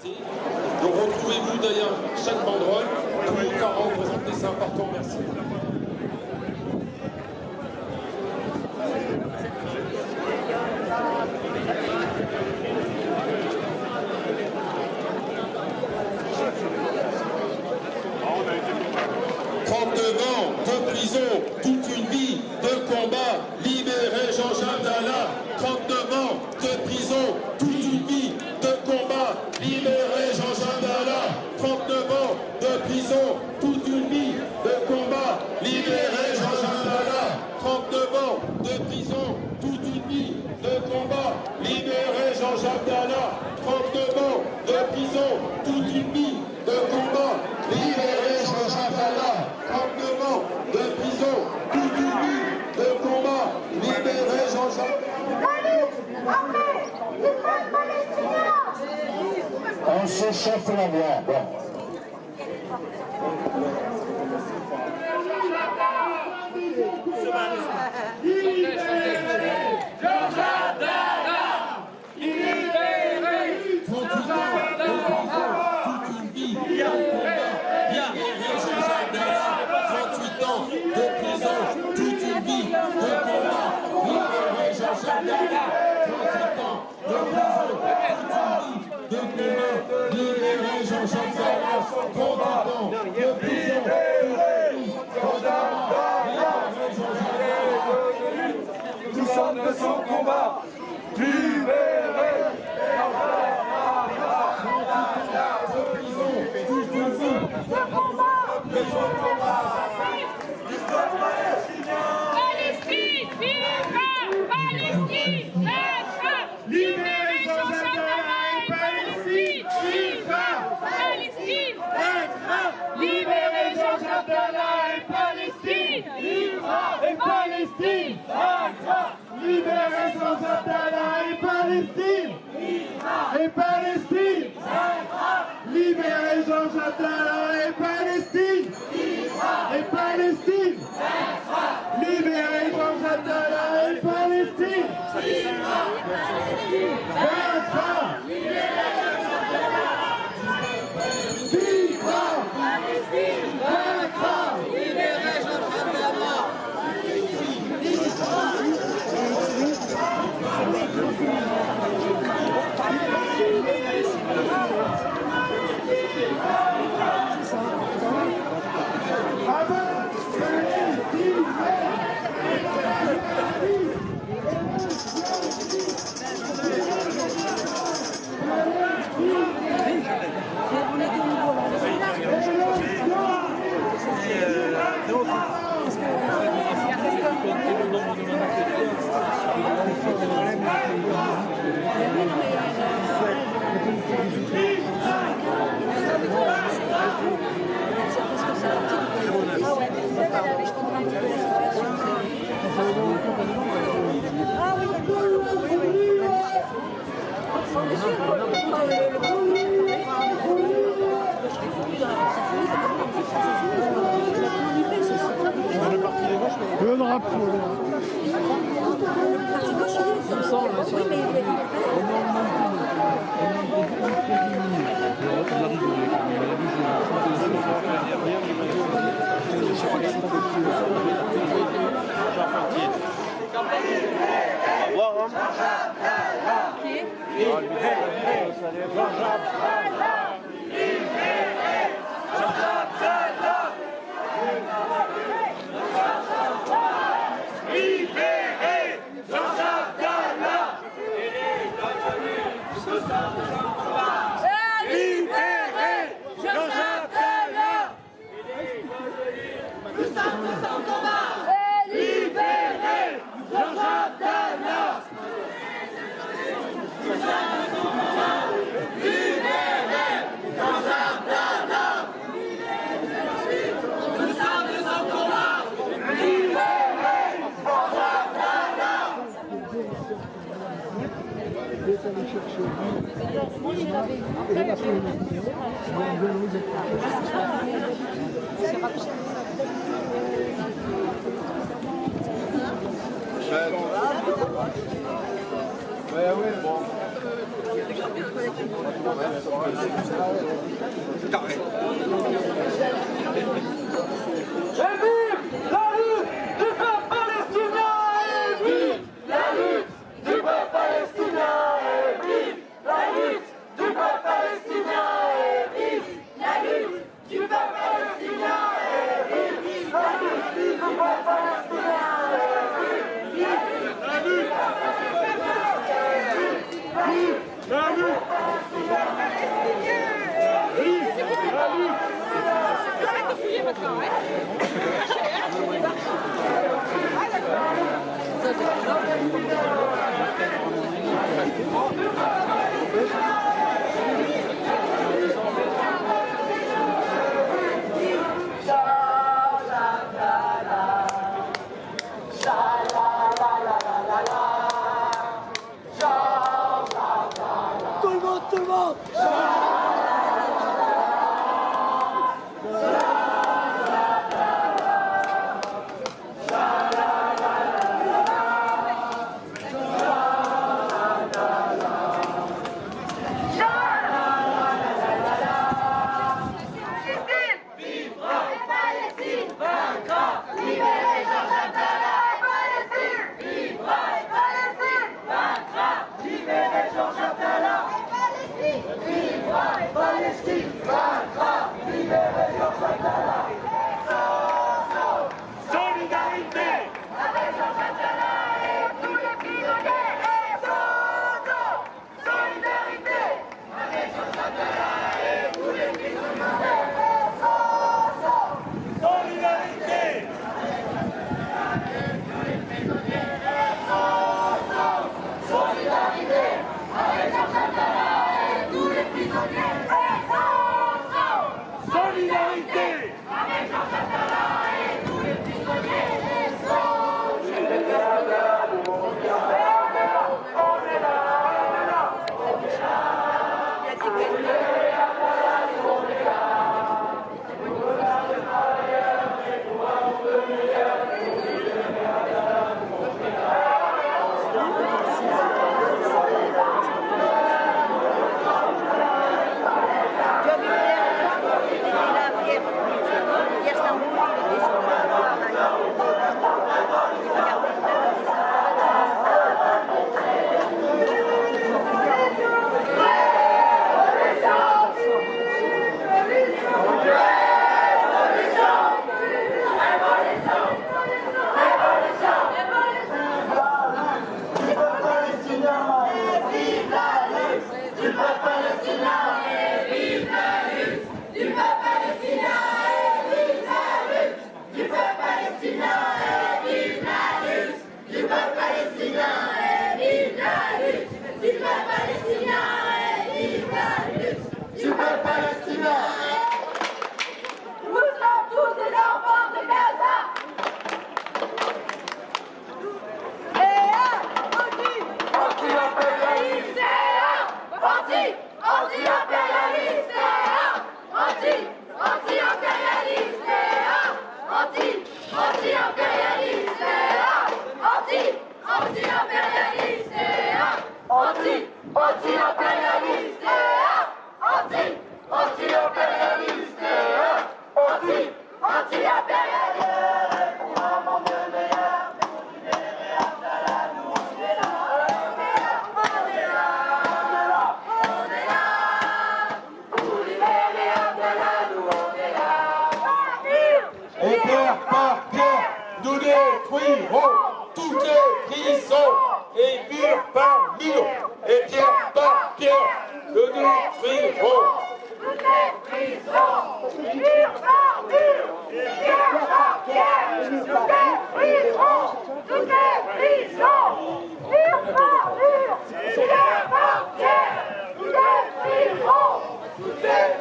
Donc retrouvez-vous derrière chaque banderole, tout le monde va représenter, c'est important, merci. De prison, toute une vie de combat, libérer Jean-Jacques Dalla. 39 ans de prison, toute une vie de combat, libérer Jean-Jacques Dalla. 39 ans de prison, toute une vie de combat, libérer Jean-Jacques Dalla. 39 ans de prison, toute une vie de combat, libérer Jean-Jacques Dalla. 39 ans de prison, toute une vie de combat, libérer Jean-Jacques Dalla. 39 ans de prison, toute une vie de combat, libérer Jean-Jacques Dalla. On s'échauffe la voix. Bon. Jean-Jacques Dalla, libéré. 38 ans de prison, toute une vie de combat, libérer Jean-Jacques Dalla. 38 ans de prison, toute une vie de combat, libérer Jean-Jacques Dalla. 38 ans de prison, toute une vie de combat, libérer Jean-Jacques Dalla. 38 ans de prison, Nous sommes de son combat, libérés. Palestine, vivra! Palestine, vaincra! Libérez Jean-Jacques Dalla et Palestine, vivra! Palestine, vaincra! Libérez Jean-Jacques Dalla et Palestine, vivra! Et Palestine, vaincra. Libérez Jean-Jacques Dalla et Palestine, vivra. Et Palestine, vaincra. Libérez Jean-Jacques Dalla et Palestine, vivra. Et Palestine, vaincra. Libérez Jean-Jacques Dalla et Palestine, vivra. Vaincra. Vivra. Palestine, vaincra. Libérez Jean-Jacques Dalla. Le drapeau là. Comme ça, on va sur Ouais, bon. Tout le monde.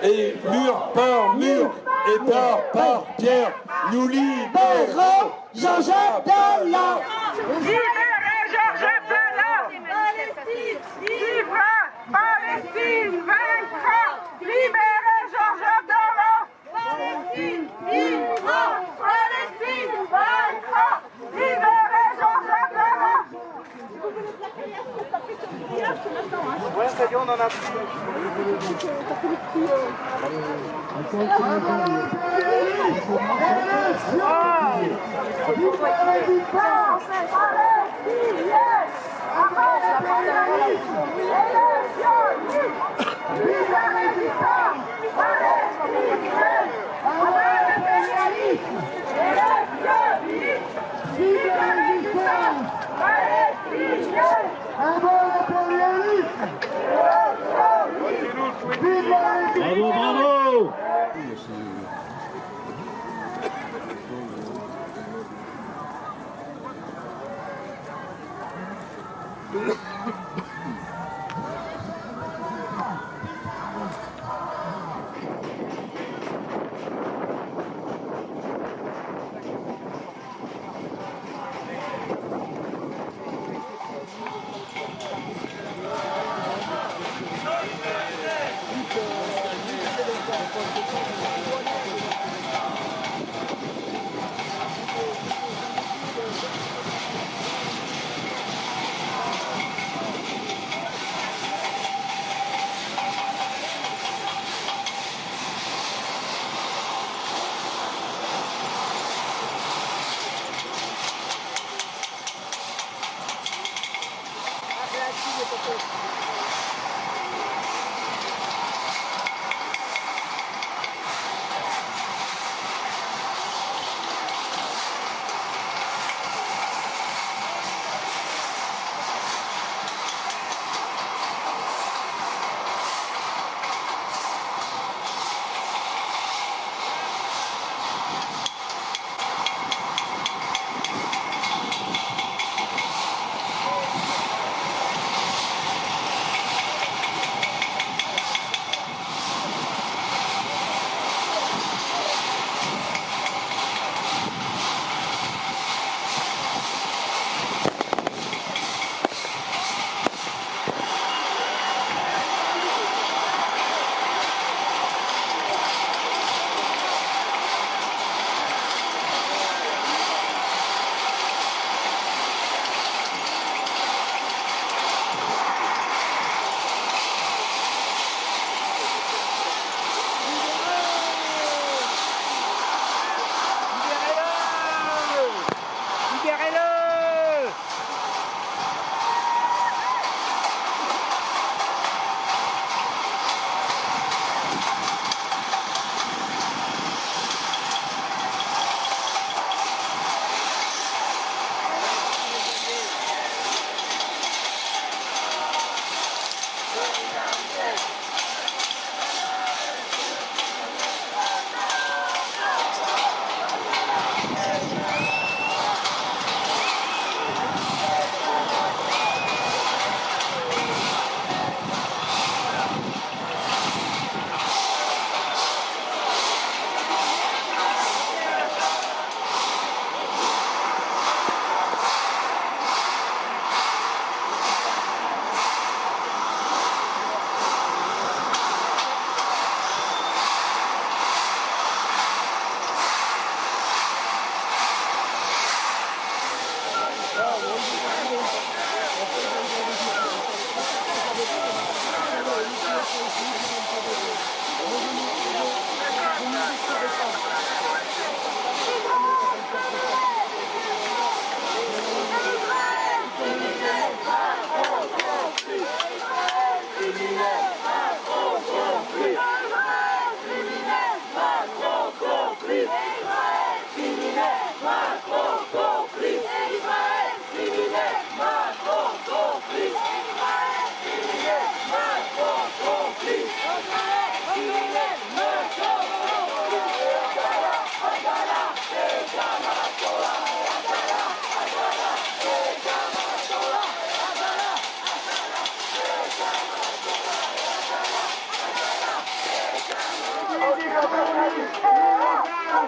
Et mur par mur, et pierre par pierre, nous libérons Jean-Jacques Dallas. Libérez Georges Atala. Palestine vivra, Palestine vaincra. Libérez Georges Atala. Palestine vivra, Palestine vaincra. Libérez Georges Atala. on en a plus. Bravo, bravo!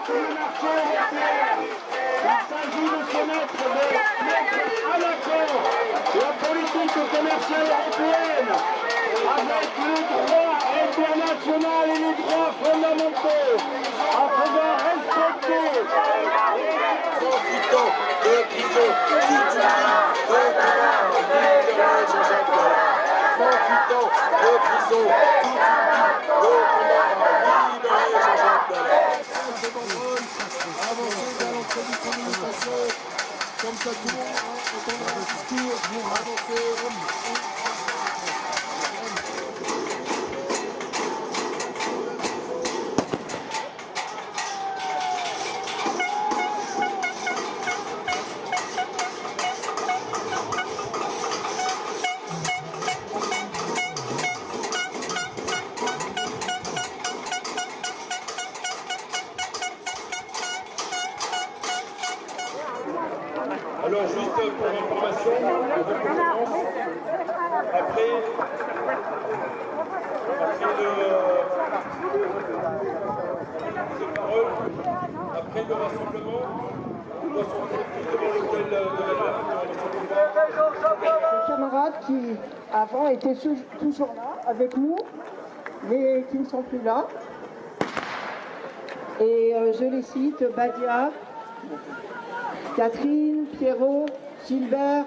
sur le marché européen. Il s'agit de se mettre à l'accord la politique commerciale européenne avec le droit international et les droits fondamentaux, en faisant respecter profitant de prison toute une vie de Jean-Jacques Goldar. 38 ans de prison, toute une vie de combat, libérer Jean-Jacques Dalla. Avancez vers l'entrée du communication, comme ça tout le monde entendra le discours, avancez. Alors juste pour information, après le rassemblement, on doit se retrouver devant l'hôtel de la gare. Des camarades qui avant étaient toujours là avec nous, mais qui ne sont plus là. Et je les cite, Badia, Catherine, Pierrot, Gilbert,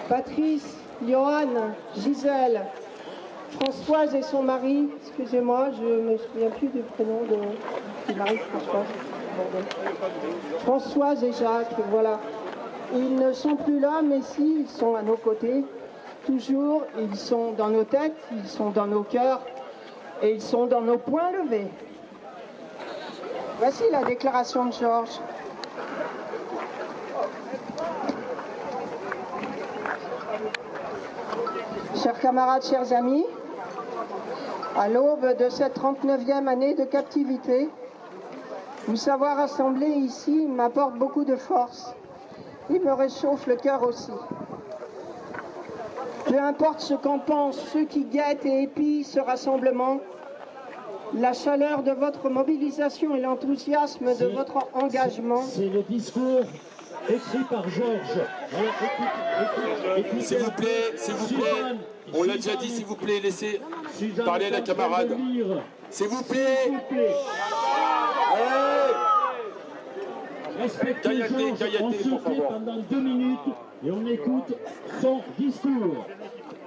Patrice, Johan, Gisèle, Françoise et son mari, excusez-moi, je ne me souviens plus du prénom du mari de Françoise. Françoise et Jacques, voilà. Ils ne sont plus là, mais si, ils sont à nos côtés, toujours, ils sont dans nos têtes, ils sont dans nos cœurs, et ils sont dans nos poings levés. Voici la déclaration de Georges. Chers camarades, chers amis, à l'aube de cette 39e année de captivité, vous savoir rassemblés ici m'apporte beaucoup de force. Il me réchauffe le cœur aussi. Peu importe ce qu'en pensent ceux qui guettent et épient ce rassemblement, la chaleur de votre mobilisation et l'enthousiasme de votre engagement. C'est le discours écrit par Georges. S'il vous plaît, on l'a déjà dit, s'il vous plaît, laissez parler à la camarade. S'il vous plaît. Respectez Georges, on se fait pendant 2 minutes et on écoute son discours.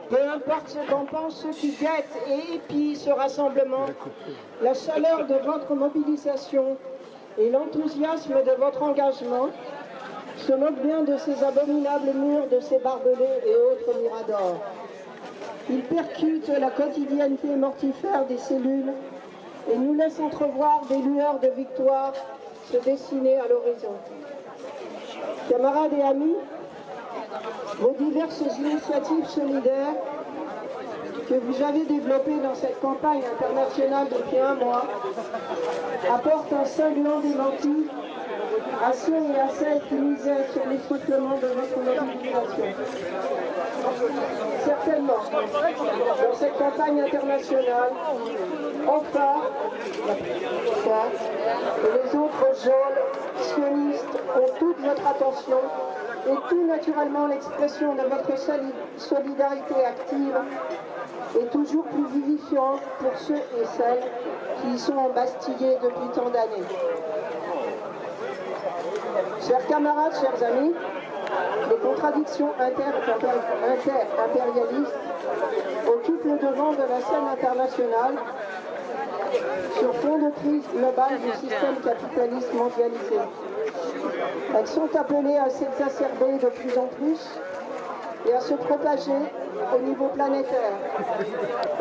Peu importe ce qu'en pensent ceux qui guettent et épient ce rassemblement, la chaleur de votre mobilisation et l'enthousiasme de votre engagement se moquent bien de ces abominables murs, de ces barbelés et autres miradors. Ils percutent la quotidienneté mortifère des cellules et nous laissent entrevoir des lueurs de victoire se dessiner à l'horizon. Camarades et amis, vos diverses initiatives solidaires que vous avez développées dans cette campagne internationale depuis 1 mois apportent un cinglant démenti à ceux et à celles qui misaient sur l'essoufflement de votre mobilisation. Certainement, dans cette campagne internationale, enfin, et les autres geôles sionistes ont toute votre attention et tout naturellement l'expression de votre solidarité active est toujours plus vivifiante pour ceux et celles qui y sont embastillés depuis tant d'années. Chers camarades, chers amis, les contradictions inter-impérialistes occupent le devant de la scène internationale sur fond de crise globale du système capitaliste mondialisé. Elles sont appelées à s'exacerber de plus en plus et à se propager au niveau planétaire.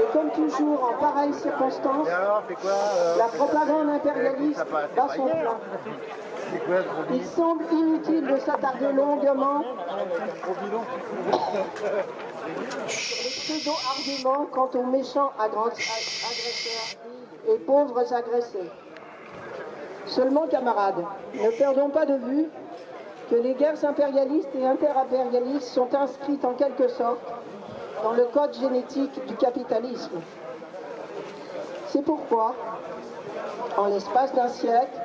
Et comme toujours en pareilles circonstances, la propagande impérialiste bat son plein. Il semble inutile de s'attarder longuement les pseudo-arguments quant aux méchants agresseurs et pauvres agressés. Seulement, camarades, ne perdons pas de vue que les guerres impérialistes et interimpérialistes sont inscrites en quelque sorte dans le code génétique du capitalisme. C'est pourquoi, en l'espace d'1 siècle,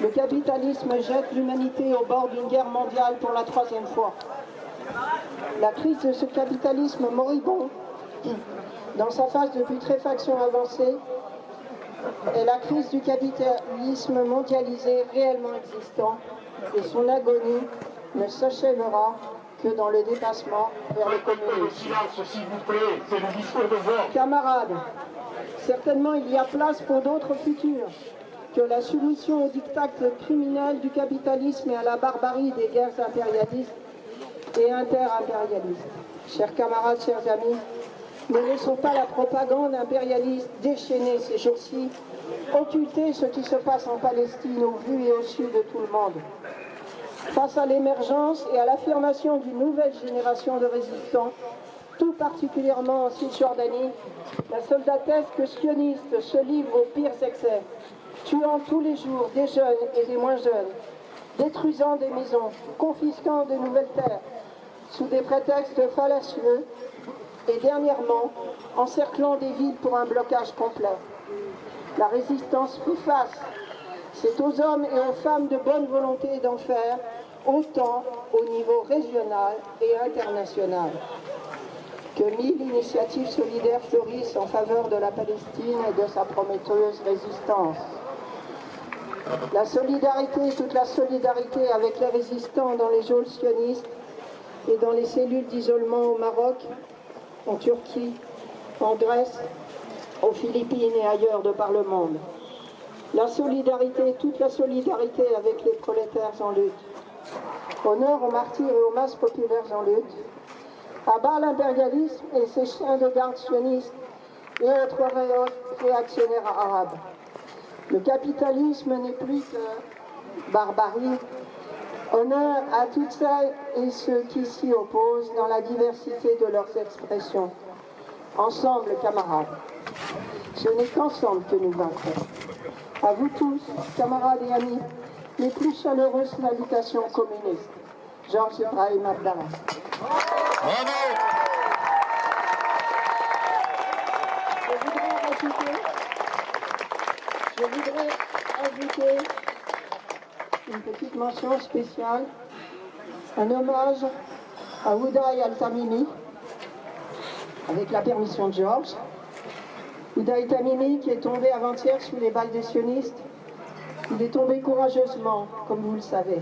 le capitalisme jette l'humanité au bord d'une guerre mondiale pour la 3e fois. La crise de ce capitalisme moribond, dans sa phase de putréfaction avancée, est la crise du capitalisme mondialisé réellement existant, et son agonie ne s'achèvera que dans le dépassement vers le communisme. Silence, s'il vous plaît, c'est le discours de vote. Camarades, certainement il y a place pour d'autres futurs que la soumission au diktat criminel du capitalisme et à la barbarie des guerres impérialistes et inter-impérialistes. Chers camarades, chers amis, ne laissons pas la propagande impérialiste déchaîner ces jours-ci, occulter ce qui se passe en Palestine au vu et au su de tout le monde. Face à l'émergence et à l'affirmation d'une nouvelle génération de résistants, tout particulièrement en Cisjordanie, la soldatesque sioniste se livre aux pires excès, tuant tous les jours des jeunes et des moins jeunes, détruisant des maisons, confisquant de nouvelles terres, sous des prétextes fallacieux, et dernièrement, encerclant des villes pour un blocage complet. La résistance fait face. C'est aux hommes et aux femmes de bonne volonté d'en faire, autant au niveau régional et international. Que 1000 initiatives solidaires fleurissent en faveur de la Palestine et de sa prometteuse résistance. La solidarité, toute la solidarité avec les résistants dans les geôles sionistes et dans les cellules d'isolement au Maroc, en Turquie, en Grèce, aux Philippines et ailleurs de par le monde. La solidarité, toute la solidarité avec les prolétaires en lutte. Honneur aux martyrs et aux masses populaires en lutte. À bas l'impérialisme et ses chiens de garde sionistes et autres réactionnaires arabes. Le capitalisme n'est plus que barbarie. Honneur à toutes celles et ceux qui s'y opposent dans la diversité de leurs expressions. Ensemble, camarades, ce n'est qu'ensemble que nous vaincrons. À vous tous, camarades et amis, les plus chaleureuses salutations communistes. Georges Ibrahim Abdallah. Bravo! Je voudrais ajouter une petite mention spéciale, un hommage à Oudaï Al-Tamimi, avec la permission de Georges. Oudaï Tamimi qui est tombé avant-hier sous les balles des sionistes. Il est tombé courageusement, comme vous le savez.